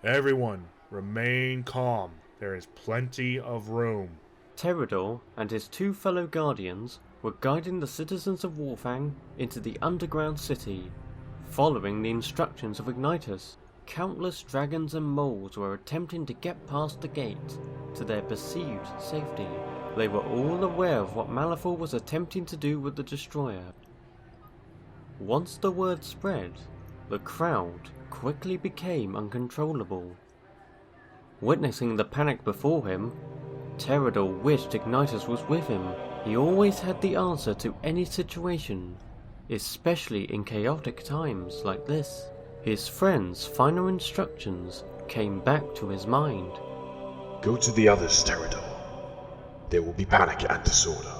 Everyone, remain calm. There is plenty of room. Terador and his two fellow guardians were guiding the citizens of Warfang into the underground city, following the instructions of Ignitus. Countless dragons and moles were attempting to get past the gate to their perceived safety. They were all aware of what Malefor was attempting to do with the destroyer. Once the word spread, the crowd quickly became uncontrollable. Witnessing the panic before him, Terador wished Ignitus was with him. He always had the answer to any situation, especially in chaotic times like this. His friend's final instructions came back to his mind. Go to the others, Terador. There will be panic and disorder.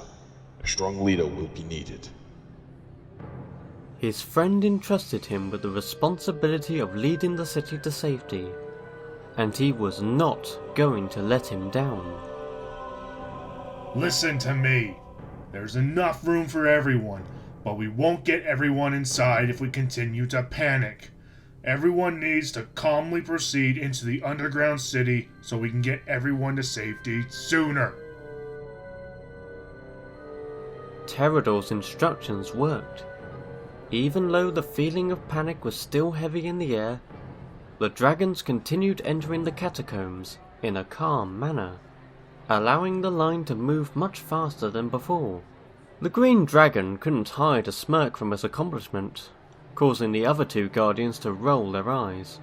A strong leader will be needed. His friend entrusted him with the responsibility of leading the city to safety, and he was not going to let him down. Listen to me. There's enough room for everyone, but we won't get everyone inside if we continue to panic. Everyone needs to calmly proceed into the underground city so we can get everyone to safety sooner. Terador's instructions worked. Even though the feeling of panic was still heavy in the air, the dragons continued entering the catacombs in a calm manner, allowing the line to move much faster than before. The green dragon couldn't hide a smirk from his accomplishment, causing the other two guardians to roll their eyes.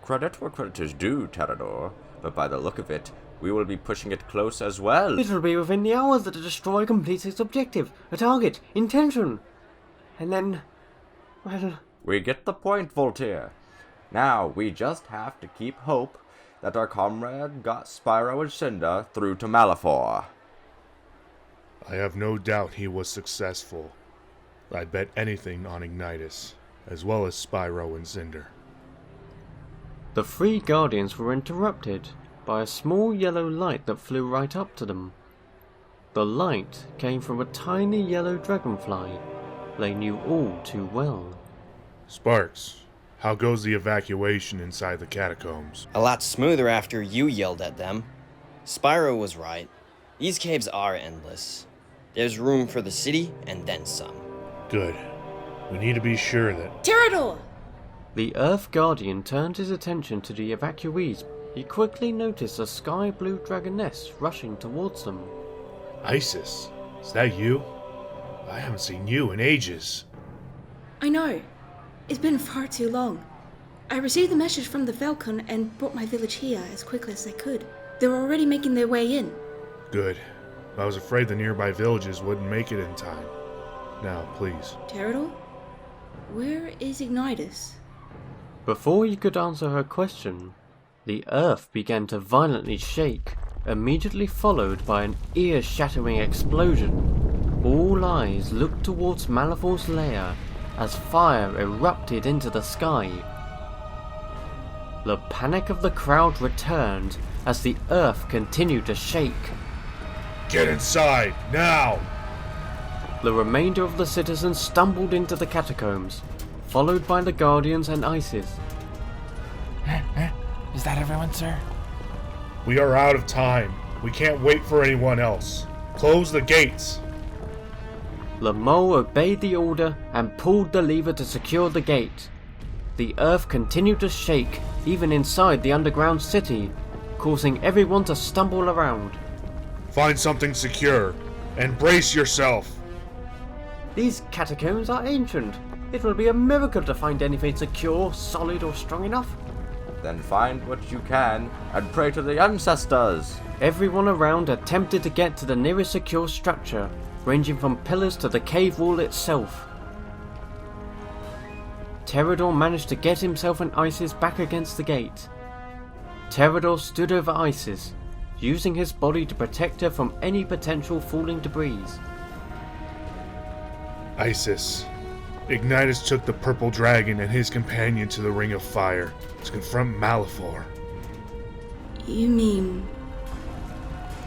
Credit where credit is due, Terador, but by the look of it, we will be pushing it close as well. It'll be within the hours that the destroyer completes its objective, a target, intention. And then, well... We get the point, Voltaire. Now, we just have to keep hope that our comrade got Spyro and Cynder through to Malefor. I have no doubt he was successful. I'd bet anything on Ignitus, as well as Spyro and Cynder. The three guardians were interrupted by a small yellow light that flew right up to them. The light came from a tiny yellow dragonfly they knew all too well. Sparks, how goes the evacuation inside the catacombs? A lot smoother after you yelled at them. Spyro was right. These caves are endless. There's room for the city and then some. Good. We need to be sure that... Terador! The Earth Guardian turned his attention to the evacuees. He quickly noticed a sky blue dragoness rushing towards them. Isis, is that you? I haven't seen you in ages. I know. It's been far too long. I received the message from the Falcon and brought my village here as quickly as I could. They were already making their way in. Good. I was afraid the nearby villages wouldn't make it in time. Now, please. Terador? Where is Ignitus? Before he could answer her question, the Earth began to violently shake, immediately followed by an ear-shattering explosion. All eyes looked towards Malefor's lair as fire erupted into the sky. The panic of the crowd returned as the Earth continued to shake. Get inside, now! The remainder of the citizens stumbled into the catacombs, followed by the Guardians and Isis. Is that everyone, sir? We are out of time. We can't wait for anyone else. Close the gates. The mole obeyed the order and pulled the lever to secure the gate. The Earth continued to shake even inside the underground city, causing everyone to stumble around. Find something secure and brace yourself. These catacombs are ancient. It will be a miracle to find anything secure, solid or strong enough. Then find what you can and pray to the ancestors. Everyone around attempted to get to the nearest secure structure, ranging from pillars to the cave wall itself. Terador managed to get himself and Isis back against the gate. Terador stood over Isis, using his body to protect her from any potential falling debris. Isis, Ignitus took the purple dragon and his companion to the Ring of Fire to confront Malefor. You mean...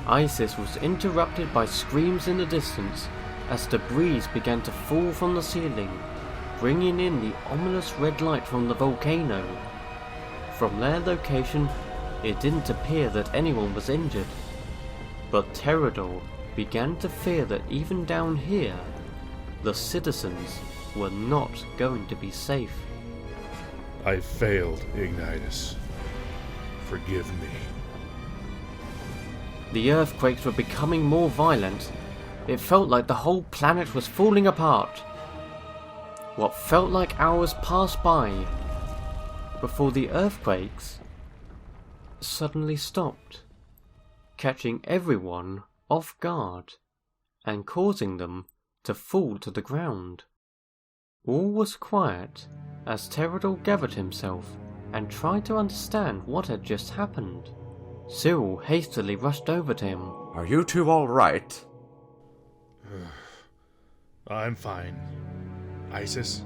Isis was interrupted by screams in the distance as debris began to fall from the ceiling, bringing in the ominous red light from the volcano. From their location, it didn't appear that anyone was injured, but Pterodor began to fear that even down here, the citizens were not going to be safe. I failed, Ignitus. Forgive me. The earthquakes were becoming more violent. It felt like the whole planet was falling apart. What felt like hours passed by before the earthquakes suddenly stopped, catching everyone off guard and causing them to fall to the ground. All was quiet as Pterodor gathered himself and tried to understand what had just happened. Cyril hastily rushed over to him. Are you two all right? I'm fine. Isis?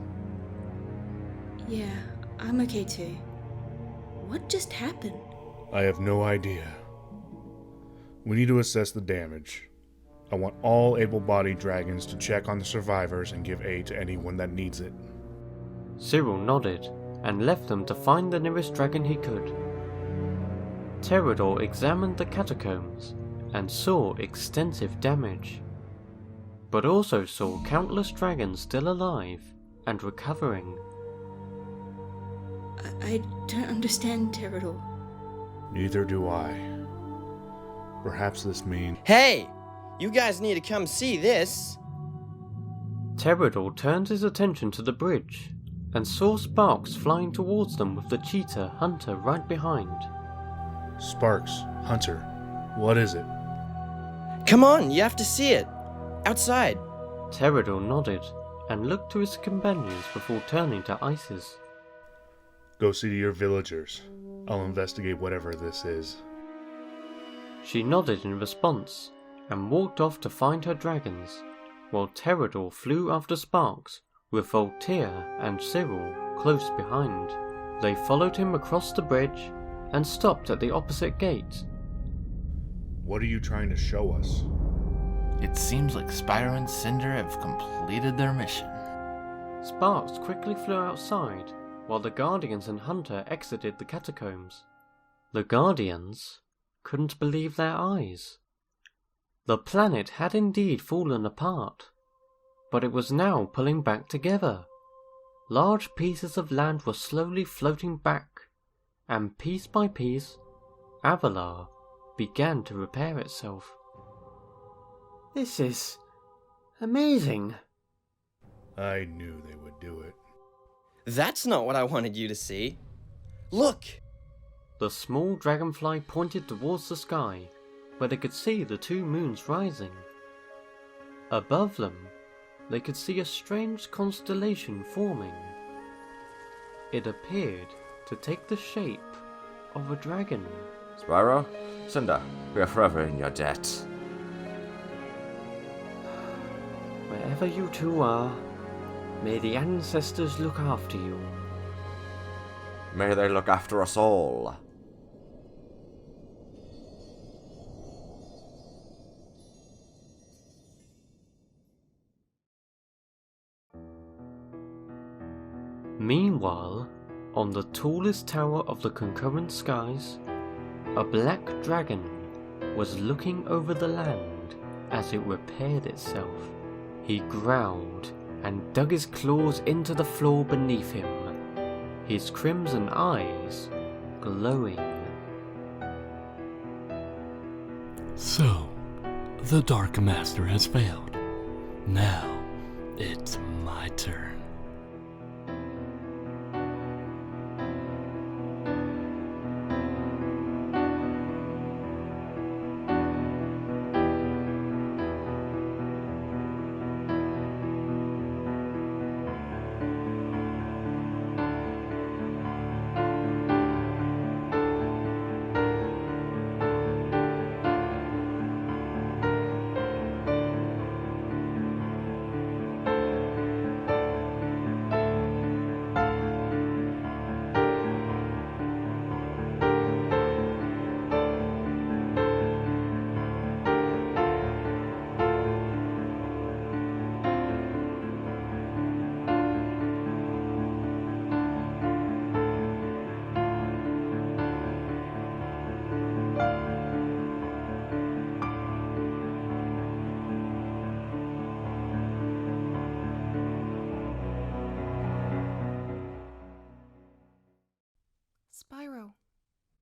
Yeah, I'm okay too. What just happened? I have no idea. We need to assess the damage. I want all able-bodied dragons to check on the survivors and give aid to anyone that needs it. Cyril nodded and left them to find the nearest dragon he could. Pterodor examined the catacombs and saw extensive damage, but also saw countless dragons still alive and recovering. I don't understand, Pterodor. Neither do I. Perhaps this means... Hey! You guys need to come see this! Pterodor turned his attention to the bridge and saw sparks flying towards them with the cheetah Hunter right behind. Sparks, Hunter, what is it? Come on, you have to see it! Outside! Pterodor nodded and looked to his companions before turning to Isis. Go see to your villagers. I'll investigate whatever this is. She nodded in response and walked off to find her dragons, while Pterodor flew after Sparks with Voltaire and Cyril close behind. They followed him across the bridge and stopped at the opposite gate. What are you trying to show us? It seems like Spyro and Cynder have completed their mission. Sparks quickly flew outside, while the Guardians and Hunter exited the catacombs. The Guardians couldn't believe their eyes. The planet had indeed fallen apart, but it was now pulling back together. Large pieces of land were slowly floating back, and piece by piece, Avalar began to repair itself. This is amazing. I knew they would do it. That's not what I wanted you to see. Look! The small dragonfly pointed towards the sky, where they could see the two moons rising. Above them, they could see a strange constellation forming. It appeared to take the shape of a dragon. Spyro, Cynder, we are forever in your debt. Wherever you two are, may the ancestors look after you. May they look after us all. Meanwhile, on the tallest tower of the concurrent skies, a black dragon was looking over the land as it repaired itself. He growled and dug his claws into the floor beneath him, his crimson eyes glowing. So, the Dark Master has failed. Now, it's my turn.